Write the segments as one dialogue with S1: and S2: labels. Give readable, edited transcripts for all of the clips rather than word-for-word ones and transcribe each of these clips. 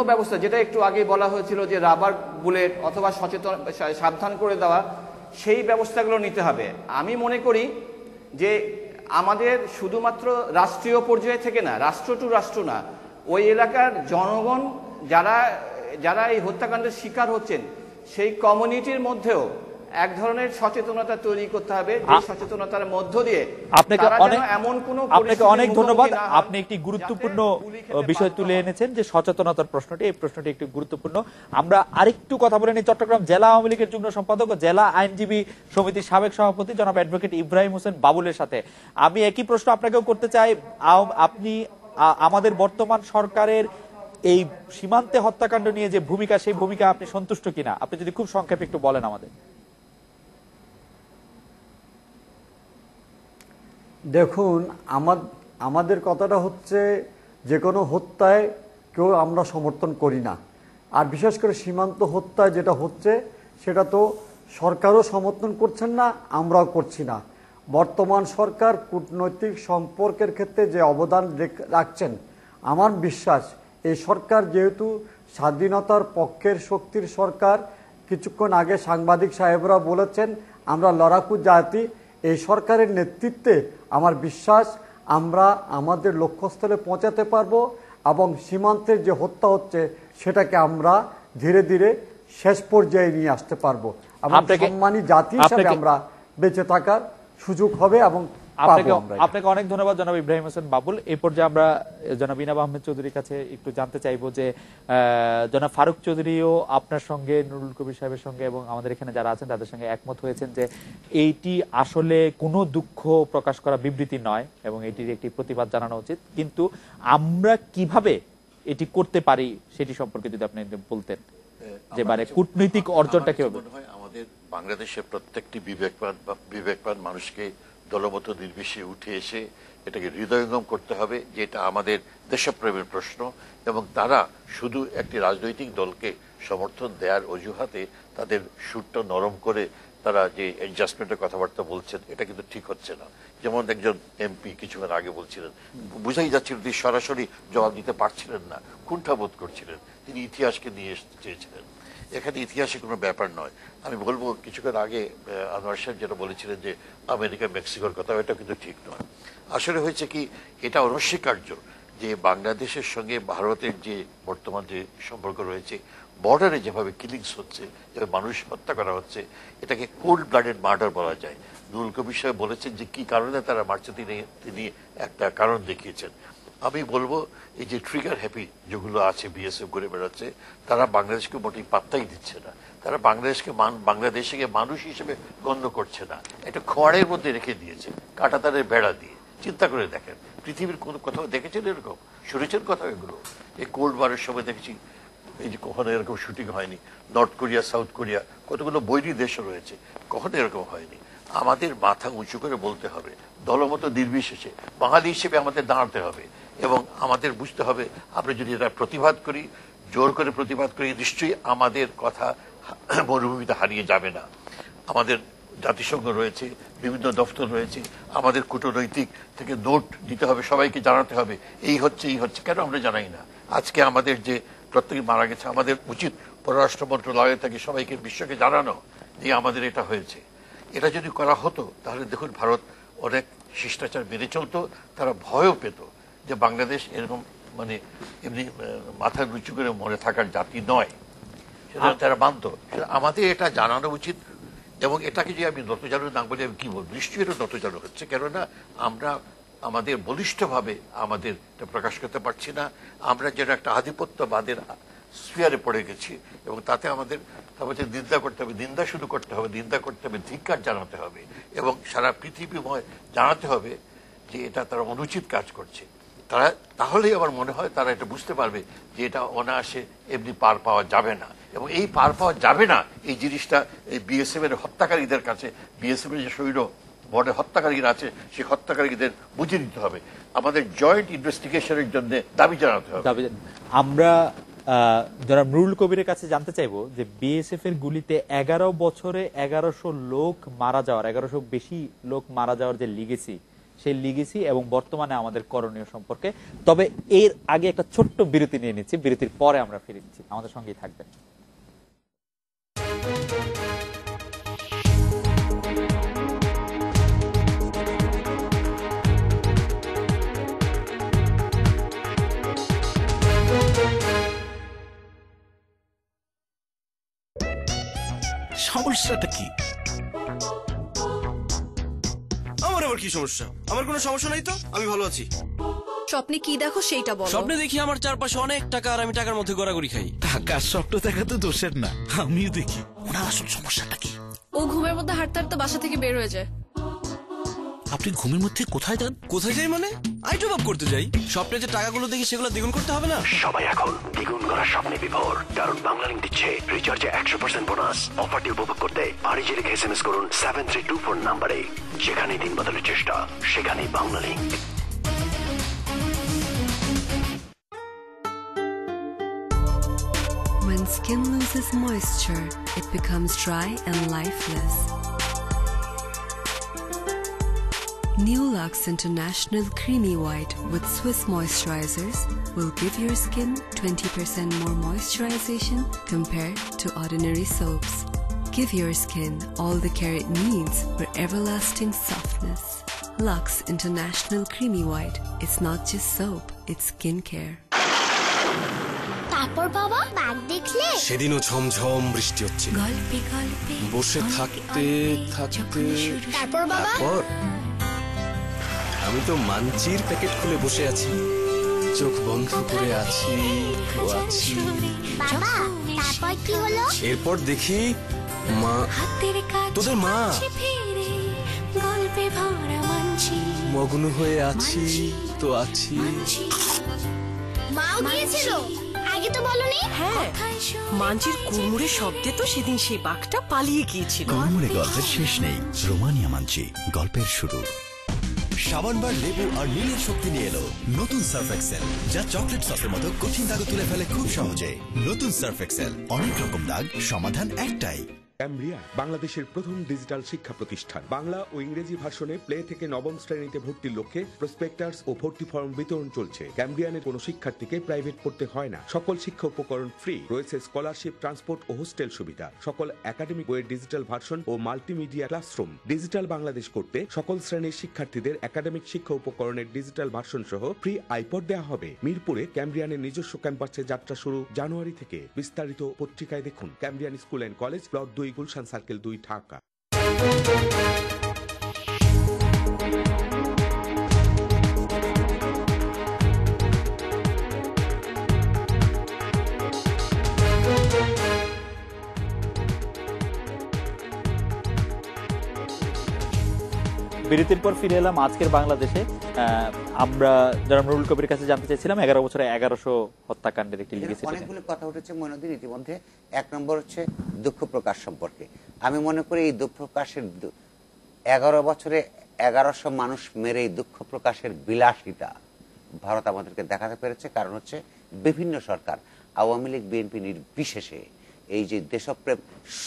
S1: ব্যবস্থা, যেটা একটু আগে বলা হয়েছিল যে রাবার বুলেট অথবা সচেতন সাবধান করে দেওয়া, সেই ব্যবস্থাগুলো নিতে হবে। আমি মনে করি যে আমাদের শুধুমাত্র রাষ্ট্রীয় পর্যায়ে থেকে না, রাষ্ট্র টু রাষ্ট্র না, ওই এলাকার জনগণ যারা যারা এই হত্যাকাণ্ডের শিকার হচ্ছেন সেই কমিউনিটির মধ্যেও এক ধরনের সচেতনতা তৈরি করতে হবে, যে সচেতনতার মধ্য দিয়ে
S2: আপনাকে অনেক ধন্যবাদ। আপনি একটি গুরুত্বপূর্ণ বিষয় তুলে এনেছেন যে সচেতনতার প্রশ্নটি, এই প্রশ্নটি একটি গুরুত্বপূর্ণ। আমরা আরেকটু কথা বলে নিই চট্টগ্রাম জেলা আওয়ামী লীগের যুগ্ম সম্পাদক ও জেলা আইনজীবী সমিতির সাবেক সভাপতি জনাব অ্যাডভোকেট ইব্রাহিম হোসেন বাবুলের সাথে। আমি একই প্রশ্ন আপনাকেও করতে চাই। আপনি আমাদের বর্তমান সরকারের এই সীমান্তে হত্যাকাণ্ড নিয়ে যে ভূমিকা, সেই ভূমিকা আপনি সন্তুষ্ট কিনা, আপনি যদি খুব সংক্ষেপে একটু বলেন আমাদের।
S3: দেখুন, আমাদের কথাটা হচ্ছে যে কোনো হত্যায় কেউ আমরা সমর্থন করি না, আর বিশেষ করে সীমান্ত হত্যায় যেটা হচ্ছে সেটা তো সরকারও সমর্থন করছেন না, আমরাও করছি না। বর্তমান সরকার কূটনৈতিক সম্পর্কের ক্ষেত্রে যে অবদান রাখছেন, আমার বিশ্বাস এই সরকার যেহেতু স্বাধীনতার পক্ষের শক্তির সরকার, কিছুক্ষণ আগে সাংবাদিক সাহেবরা বলেছেন আমরা লড়াকু জাতি, এই সরকারের নেতৃত্বে আমার বিশ্বাস আমরা আমাদের লক্ষ্যস্থলে পৌঁছাতে পারবো এবং সীমান্তের যে হত্যা হচ্ছে সেটাকে আমরা ধীরে ধীরে শেষ পর্যায়ে নিয়ে আসতে পারবো এবং সম্মানী জাতি হিসাবে আমরা বেঁচে থাকার সুযোগ হবে এবং
S2: আপনাকে অনেক ধন্যবাদ জনাব ইব্রাহিম হোসেন বাবুল। এই পর্যায়ে আমরা জনাব ইনাব আহমেদ চৌধুরীর কাছে একটু জানতে চাইবো যে জনাব ফারুক চৌধুরীও আপনার সঙ্গে, নুরুল কবির সাহেবের সঙ্গে এবং আমাদের এখানে যারা আছেন তাদের সঙ্গে একমত হয়েছেন যে এইটি আসলে কোনো দুঃখ প্রকাশ করা বিবৃতি নয় এবং এটির একটি প্রতিবাদ জানানো উচিত, কিন্তু আমরা কিভাবে এটি করতে পারি সেটি সম্পর্কে যদি আপনি বলতেন, যে মানে কূটনৈতিক অর্জনটা কিভাবে।
S4: আমাদের বাংলাদেশের প্রত্যেকটি বিবেকবান মানুষকে দলমত নির্বিশেষে উঠে এসে এটাকে হৃদয়ঙ্গম করতে হবে যে এটা আমাদের দেশপ্রেমের প্রশ্ন, এবং তারা শুধু একটি রাজনৈতিক দলকে সমর্থন দেওয়ার অজুহাতে তাদের সুরটা নরম করে তারা যে অ্যাডজাস্টমেন্টের কথাবার্তা বলছেন এটা কিন্তু ঠিক হচ্ছে না। যেমন একজন এমপি কিছুক্ষণ আগে বলছিলেন, বুঝাই যাচ্ছিল তিনি সরাসরি জবাব দিতে পারছিলেন না, কুণ্ঠাবোধ করছিলেন, তিনি ইতিহাসকে নিয়ে চেয়েছিলেন। এখানে ইতিহাসে কোনো ব্যাপার নয়। আমি বলবো কিছুক্ষণ আগে আনোয়ার সাহেব যেটা বলেছিলেন যে আমেরিকা মেক্সিকোর কথা, এটা কিন্তু ঠিক নয়। আসলে হয়েছে কি, এটা অনস্বীকার্য যে বাংলাদেশের সঙ্গে ভারতের যে বর্তমান যে সম্পর্ক রয়েছে, বর্ডারে যেভাবে কিলিংস হচ্ছে, যেভাবে মানুষ হত্যা করা হচ্ছে, এটাকে কোল্ড ব্লাডেড মার্ডার বলা যায়। নুরুল কবির সাহেব বলেছেন যে কি কারণে তারা মারছে, তিনি একটা কারণ দেখিয়েছেন। আমি বলবো এই যে ট্রিগার হ্যাপি যেগুলো আছে বিএসএফ ঘুরে বেড়াচ্ছে, তারা বাংলাদেশকে মোটেই পাত্তাই দিচ্ছে না। তারা বাংলাদেশকে মানুষ হিসেবে গণ্য করছে না, একটা খোয়াড়ের মধ্যে রেখে দিয়েছে কাঁটাতারের বেড়া দিয়ে। চিন্তা করে দেখেন, পৃথিবীর কোনো কোথাও দেখেছেন এরকম, শুনেছেন কথা এগুলো? এই কোল্ড ওয়ারের সময় দেখেছি এই যে কখনো এরকম শুটিং হয়নি। নর্থ কোরিয়া, সাউথ কোরিয়া, কতগুলো বৈরী দেশও রয়েছে, কখনো এরকম হয়নি। আমাদের মাথা উঁচু করে বলতে হবে, দলমত নির্বিশেষে বাঙালি হিসেবে আমাদের দাঁড়াতে হবে এবং আমাদের বুঝতে হবে আমরা যদি এটা প্রতিবাদ করি, জোর করে প্রতিবাদ করি, নিশ্চয়ই আমাদের কথা মরুভূমিতে হারিয়ে যাবে না। আমাদের জাতিসংঘ রয়েছে, বিভিন্ন দপ্তর রয়েছে, আমাদের কূটনৈতিক থেকে নোট দিতে হবে, সবাইকে জানাতে হবে এই হচ্ছে কেন আমরা জানাই না? আজকে আমাদের যে প্রত্যেকে মারা গেছে, আমাদের উচিত পররাষ্ট্র মন্ত্রণালয় থেকে সবাইকে বিশ্বকে জানানো যে আমাদের এটা হয়েছে। এটা যদি করা হতো তাহলে দেখুন ভারত অনেক শিষ্টাচার মেনে চলতো, তারা ভয়ও পেত যে বাংলাদেশ এরকম মানে এমনি মাথা নিচু করে মরে থাকার জাতি নয়, সেটা তারা মানত। আমাদের এটা জানানো উচিত এবং এটাকে যে আমি নতজানু না বলে আমি কি বলবো, নিশ্চয়ই এটা নতজানু হচ্ছে, কেননা আমরা আমাদের বলিষ্ঠভাবে আমাদের প্রকাশ করতে পারছি না। আমরা যেন একটা আধিপত্যবাদের স্ফিয়ারে পড়ে গেছি এবং তাতে আমাদের নিন্দা করতে হবে, নিন্দা শুরু করতে হবে, নিন্দা করতে হবে, ধিক্কার জানাতে হবে এবং সারা পৃথিবীময় জানাতে হবে যে এটা তারা অনুচিত কাজ করছে। তারা তাহলেই আমার মনে হয় তারা এটা বুঝতে পারবে যে এটা অনায়াসে এমনি পার পাওয়া যাবে না, এবং এই পার পাওয়া যাবে না এই জিনিসটা এই বিএসএফ এর হত্যাকারীদের কাছে, বিএসএফ এর যে সৈন্য বর্ডার হত্যাকারীরা আছে সেই হত্যাকারীদের বুঝিয়ে দিতে হবে, আমাদের জয়েন্ট ইনভেস্টিগেশনের জন্য দাবি জানাতে হবে।
S2: আমরা যারা নুরুল কবিরের কাছে জানতে চাইবো যে বিএসএফ এর গুলিতে 11 বছরে 1100 লোক মারা যাওয়ার, 1100 বেশি লোক মারা যাওয়ার যে লিগেসি, সেই লিগেসি এবং বর্তমানে আমাদের করণীয় সম্পর্কে। তবে এর আগে একটা ছোট্ট বিরতি নিয়ে নিচ্ছি, বিরতির পরে আমরা ফিরে নিচ্ছি, আমাদের সঙ্গেই থাকবেন।
S5: সমস্যাটা কি?
S6: আমার আবার কি সমস্যা? আমার কোনো সমস্যা নাই তো, আমি ভালো আছি।
S7: স্বপ্নে কি দেখো সেইটা বলো।
S6: স্বপ্নে দেখি আমার চারপাশে অনেক টাকা আর আমি টাকার মধ্যে গড়াগড়ি খাই।
S5: টাকার স্বপ্ন দেখা তো দোষের না, আমিও দেখি। ওনার আসল সমস্যাটা কি?
S7: ও ঘুমের মধ্যে হাঁটতে হাঁটতে বাসা থেকে বের হয়ে যায়।
S5: আপনি ঘুমের মধ্যে কোথায় যান?
S6: কোথায় যাই মানে? আইটম আপ করতে যাই। স্বপ্নে যে টাকাগুলো দেখি সেগুলো দ্বিগুণ করতে হবে না?
S8: সবাই এখন দ্বিগুণ করার স্বপ্নে বিভোর, কারণ বাংলালিংক দিচ্ছে রিচার্জে 100% বোনাস। অফারটি উপভোগ করতে আরইজি লিখে SMS করুন 7324 নম্বরে। যেখানেই দিন বদলের চেষ্টা, সেখানেই Banglalink.
S9: When skin loses moisture, it becomes dry and lifeless. New Lux International Creamy White with Swiss moisturizers will give your skin 20% more moisturization compared to ordinary soaps. Give your skin all the care it needs for everlasting softness. Lux International Creamy White. It's not just soap, it's skincare.
S10: তারপর বাবা বাঘ দেখলে?
S6: সেদিনও ঝমঝম বৃষ্টি হচ্ছে,
S9: গল্পে গল্পে
S6: বসে থাকতে থাকতে।
S10: তারপর বাবা?
S6: তারপর আমি তো মানচির প্যাকেট খুলে বসে আছি, চোখ বন্ধ করে আছি ও আছি।
S10: বাবা তারপর কি হলো?
S6: এরপর দেখি মা, তোদের মা,
S10: গল্পে ভরা মানছি,
S6: মগ্ন হয়ে আছি তো আছি।
S10: মাও গিয়েছিল, আগে তো বলনি।
S11: হ্যাঁ, মানচির কুড়মুড়ে শব্দে তো সেদিন সেই বাঘটা পালিয়ে গিয়েছিল।
S5: কুড়মুড়ে গল্পের শেষ নেই, রোমানিয়া মানচি গল্পের শুরু। সাবানবার লেবু আর নীলের শক্তি নিয়ে এলো নতুন সার্ফ এক্সেল, যা চকলেট সসের মতো কঠিন দাগ তুলে ফেলে খুব সহজে। নতুন সার্ফ এক্সেল, অনেক রকম দাগ, সমাধান একটাই।
S12: ক্যামব্রিয়া বাংলাদেশের প্রথম ডিজিটাল শিক্ষা প্রতিষ্ঠান। বাংলা ও ইংরেজি ভার্সনে প্লে থেকে নবম শ্রেণীতে ভর্তির লক্ষ্যে প্রসপেক্টাস ও ভর্তি ফর্ম বিতরণ চলছে। ক্যামব্রিয়ানের কোনো শিক্ষার্থীকে প্রাইভেট পড়তে হয় না। সকল শিক্ষা উপকরণ ফ্রি, রয়েছে স্কলারশিপ, ট্রান্সপোর্ট ও হোস্টেল সুবিধা। সকল একাডেমিক বইয়ের ডিজিটাল ভার্সন ও মাল্টিমিডিয়া ক্লাসরুম। ডিজিটাল বাংলাদেশ করতে সকল শ্রেণীর শিক্ষার্থীদের একাডেমিক শিক্ষা উপকরণের ডিজিটাল ভার্সন সহ ফ্রি আইপড দেওয়া হবে। মিরপুরে ক্যামব্রিয়ানের নিজস্ব ক্যাম্পাসে যাত্রা শুরু জানুয়ারি থেকে। বিস্তারিত পত্রিকায় দেখুন। Cambrian school and college, plot 2, Gulshan circle 2, Dhaka.
S2: বিরতির পর ফিরে এলাম আজকের বাংলাদেশে। আমরা যারা নুরুল কবির কাছে জানতে চাইছিলাম 11 বছরে 1100 হত্যাকাণ্ডের একটি লিগেসি।
S13: অনেকগুলো কথা উঠেছে মনোদিন ইতিমধ্যে। এক নম্বর হচ্ছে দুঃখ প্রকাশ সম্পর্কে। আমি মনে করি এই দুঃখ প্রকাশের 11 বছরে 1100 মানুষ মেরে এই দুঃখ প্রকাশের বিলাসিতা ভারত আমাদেরকে দেখাতে পেরেছে। কারণ হচ্ছে বিভিন্ন সরকার, আওয়ামী লীগ, বিএনপি নির্বিশেষে এই যে দেশপ্রেম,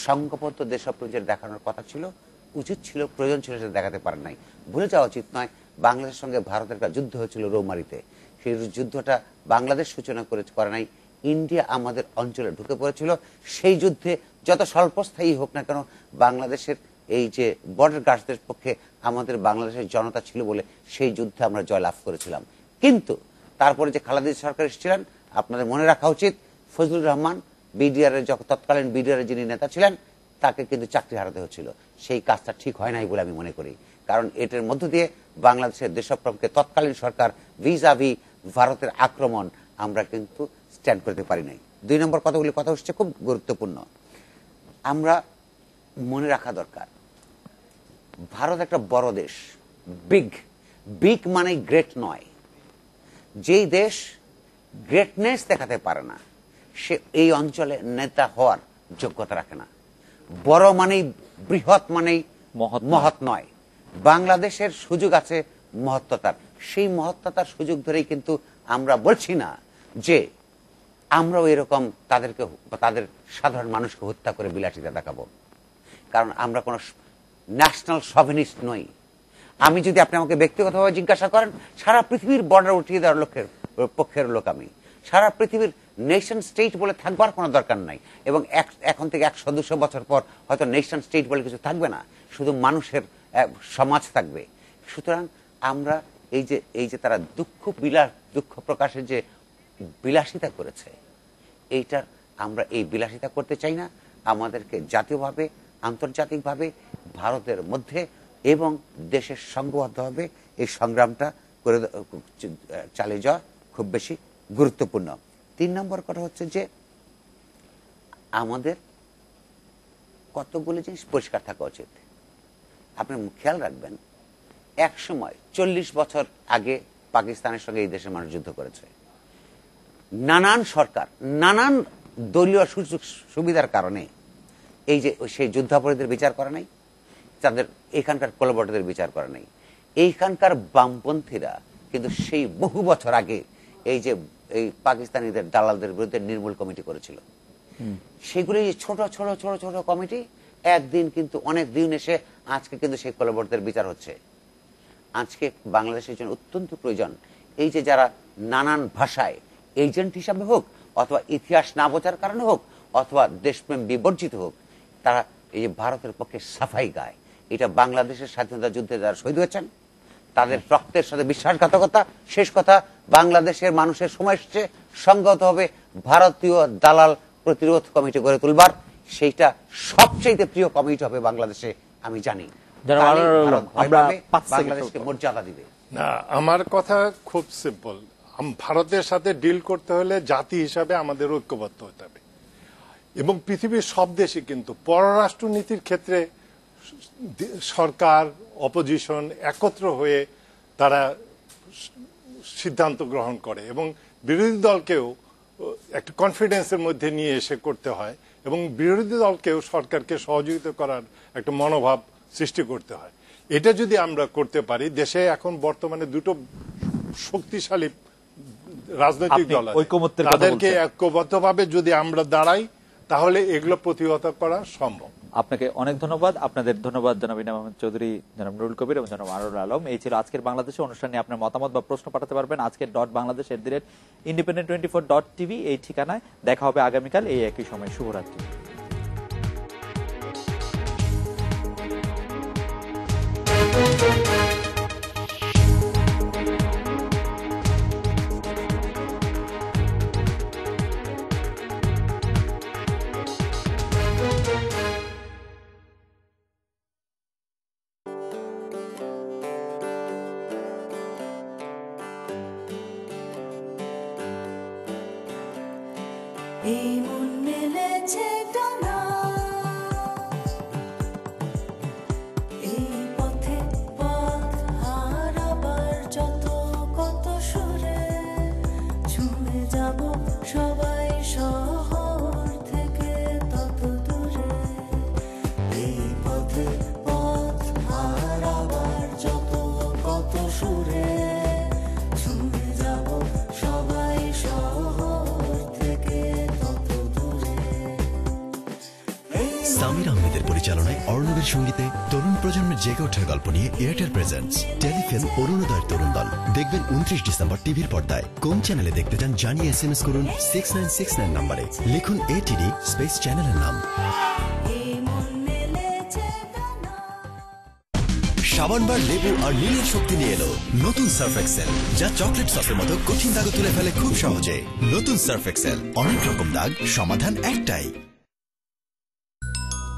S13: সংঘবদ্ধ দেশপ্রেম যেটা দেখানোর কথা ছিল, উচিত ছিল, প্রয়োজন ছিল, সেটা দেখাতে পারেন নাই। ভুলে যাওয়া উচিত নয়, বাংলাদেশের সঙ্গে ভারতের একটা যুদ্ধ হয়েছিল রৌমারিতে। সেই যুদ্ধটা বাংলাদেশ সূচনা করে নাই, ইন্ডিয়া আমাদের অঞ্চলে ঢুকে পড়েছিল। সেই যুদ্ধে যত স্বল্পস্থায়ী হোক না কেন, বাংলাদেশের এই যে বর্ডার গার্ডসদের পক্ষে আমাদের বাংলাদেশের জনতা ছিল বলে সেই যুদ্ধে আমরা জয়লাভ করেছিলাম। কিন্তু তারপরে যে খালেদা জিয়া সরকার এসেছিলেন, আপনাদের মনে রাখা উচিত, ফজলুর রহমান বিডিআর এর তৎকালীন বিডিআর যিনি নেতা ছিলেন, তাকে কিন্তু চাকরি হারাতে হচ্ছিল। সেই কাজটা ঠিক হয় নাই বলে আমি মনে করি। কারণ এটার মধ্য দিয়ে বাংলাদেশের দেশপ্রেমকে তৎকালীন সরকার ভিজাভি ভারতের আক্রমণ আমরা কিন্তু স্ট্যান্ড করতে পারি নাই। 2 নম্বর কথাগুলি কথা হচ্ছে খুব গুরুত্বপূর্ণ। আমরা মনে রাখা দরকার, ভারত একটা বড় দেশ, বিগ মানে গ্রেট নয়। যেই দেশ গ্রেটনেস দেখাতে পারে না, সে এই অঞ্চলে নেতা হওয়ার যোগ্যতা রাখে না। বড় মানেই, বৃহৎ মানেই মহৎ নয়। বাংলাদেশের সুযোগ আছে মহত্বতার, সেই মহত্বতার সুযোগ ধরেই কিন্তু আমরা বলছি না যে আমরাও এরকম তাদের সাধারণ মানুষকে হত্যা করে বিলাসিতা দেখাবো। কারণ আমরা কোনো ন্যাশনাল শভিনিস্ট নই। আমি যদি আপনি আমাকে ব্যক্তিগতভাবে জিজ্ঞাসা করেন, সারা পৃথিবীর বর্ডার উঠিয়ে দেওয়ার পক্ষের লোক আমি। সারা পৃথিবীর নেশন স্টেট বলে থাকবার কোনো দরকার নাই, এবং এখন থেকে 100-200 বছর পর হয়তো নেশন স্টেট বলে কিছু থাকবে না, শুধু মানুষের সমাজ থাকবে। সুতরাং আমরা এই যে তারা দুঃখ প্রকাশের যে বিলাসিতা করেছে, এইটার আমরা এই বিলাসিতা করতে চাই না। আমাদেরকে জাতীয়ভাবে, আন্তর্জাতিকভাবে, ভারতের মধ্যে এবং দেশের সংঘবদ্ধভাবে এই সংগ্রামটা করে চালিয়ে যাওয়া খুব বেশি গুরুত্বপূর্ণ। 3 নম্বর কথা হচ্ছে যে আমাদের কতগুলো জিনিস পরিষ্কার থাকা উচিত। আপনি খেয়াল রাখবেন, এক সময় 40 বছর আগে পাকিস্তানের সঙ্গে এই দেশের মানুষ যুদ্ধ করেছে। নানান সরকার, নানান দলীয় সুযোগ সুবিধার কারণে এই যে সেই যুদ্ধাপরাধীদের বিচার করা নাই, তাদের এখানকার কোলাবরেটরদের বিচার করা নাই। এইখানকার বামপন্থীরা কিন্তু সেই বহু বছর আগে এই পাকিস্তানিদের দালালদের বিরুদ্ধে নির্মূল কমিটি করেছিল। সেগুলো ছোট ছোট ছোট ছোট কমিটি একদিন কিন্তু অনেক দিন এসে আজকে কিন্তু সেই কোলাবরেটরদের বিচার হচ্ছে। আজকে বাংলাদেশের জন্য অত্যন্ত প্রয়োজন এই যে যারা নানান ভাষায় এজেন্ট হিসাবে হোক, অথবা ইতিহাস না বোঝার কারণে হোক, অথবা দেশপ্রেম বিবর্জিত হোক, তারা এই যে ভারতের পক্ষে সাফাই গায়। এটা বাংলাদেশের স্বাধীনতা যুদ্ধে যারা শহীদ হয়েছেন তাদের রক্তের সাথে বিশ্বাসঘাতকতা। শেষ কথা, বাংলাদেশের মানুষের সময় এসছে সংগতভাবে ভারতীয় দালাল প্রতিরোধ কমিটি গড়ে তুলবার। সেইটা সবচেয়ে প্রিয় কমিটি হবে বাংলাদেশে, আমি জানি। বাংলাদেশকে মর্যাদা দিবে
S14: না। আমার কথা খুব সিম্পল, ভারতের সাথে ডিল করতে হলে জাতি হিসাবে আমাদের ঐক্যবদ্ধ হতে হবে, এবং পৃথিবীর সব দেশই কিন্তু পররাষ্ট্রনীতির ক্ষেত্রে সরকার, অপোজিশন একত্র হয়ে তারা সিদ্ধান্ত গ্রহণ করে, এবং বিরোধী দলকেও একটা কনফিডেন্সের মধ্যে নিয়ে এসে করতে হয়, এবং বিরোধী দলকেও সরকারকে সহযোগিতা করার একটা মনোভাব সৃষ্টি করতে হয়। এটা যদি আমরা করতে পারি, দেশে এখন বর্তমানে দুটো শক্তিশালী রাজনৈতিক দল আছে, তাদেরকে ঐক্যবদ্ধভাবে যদি আমরা দাঁড়াই তাহলে এগুলো প্রতিহত করা সম্ভব।
S2: আপনাকে অনেক ধন্যবাদ। আপনাদের ধন্যবাদ জনাব ইনাম আহমেদ চৌধুরী, জনাব নুরুল কবির এবং জনাব আনোয়ারুল আলম। এই ছিল আজকের বাংলাদেশে অনুষ্ঠানে। আপনার মতামত বা প্রশ্ন পাঠাতে পারবেন আজকের .বাংলাদেশ@independent24.tv এই ঠিকানায়। দেখা হবে আগামীকাল এই একই সময়। শুভরাত্রি।
S15: এই মন মেলেছে টানা, এই পথে পথ হারাবার যত কত সুরে ছুঁয়ে যাব সবাই শহর থেকে তত দূরে। এই পথে পথ হারাবার যত কত সুরে ছুঁয়ে যাব সবাই শহর থেকে তত দূরে।
S5: সামির আহমেদের পরিচালনায় অর্ণবের সঙ্গীতে তরুণ প্রজন্মের জেগে ওঠার গল্প নিয়ে এয়ারটেল প্রেজেন্টস টেলিফিল্ম অরুণোদয়ের তরুণ দল। দেখবেন 29 ডিসেম্বর টিভির পর্দায়। কোন চ্যানেলে দেখতে চান জানিয়ে SMS করুন 6969 নম্বরে। লিখুন ATD স্পেস চ্যানেলের নাম। সাবানবার লেবু আর নীলের শক্তি নিয়ে এলো নতুন সার্ফ এক্সেল, যা চকলেট সসের মতো কঠিন দাগ তুলে ফেলে খুব সহজে। নতুন সার্ফ এক্সেল, অনেক রকম দাগ, সমাধান একটাই।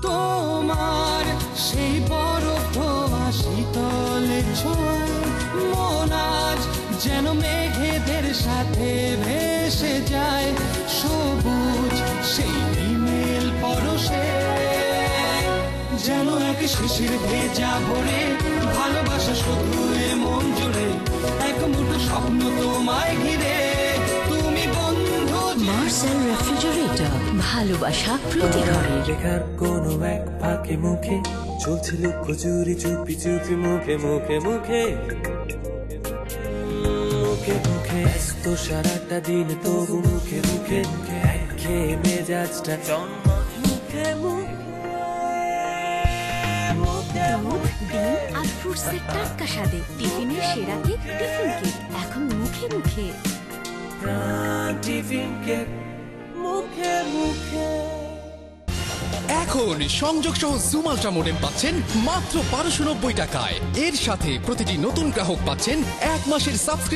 S15: তোমার সেই বরফ ধোয়া শীতলে ছোঁয়ায় মন আজ যেন মেঘেদের সাথে ভেসে যায় সবুজ সেই হিমেল পরশে। যেন এক শিশির ভেজা ভরে ভালোবাসা শুধু মন জুড়ে, এক মুঠো স্বপ্ন তোমায় ঘিরে তুমি বন্ধু।
S16: মার্সেল রেফ্রিজারেটর, ভালোবাসা প্রতি ঘরে।
S17: লেখার কোনো এক ফাঁকে মুখে চলছে লুকোচুরি চুপি চুপি মুখে মুখে মুখে মুখে মুখে ব্যস্ত সারাটা দিন তবু মুখে মুখে একঘেয়ে মেজাজটা জন্ম মুখে মুখে।
S16: দুধ, ডিম আর ফ্রুটসের টাটকা স্বাদে টিফিনের সেরা কেক টিফিন কেক এখন মুখে মুখে।
S17: টিফিন কেক মুখে মুখে।
S18: এখন সংযোগ সহ জুম আল্ট্রা মডেম পাচ্ছেন মাত্র 1290 টাকায়। এর সাথে প্রতিটি নতুন গ্রাহক পাচ্ছেন 1 মাসের সাবস্ক্রিপশন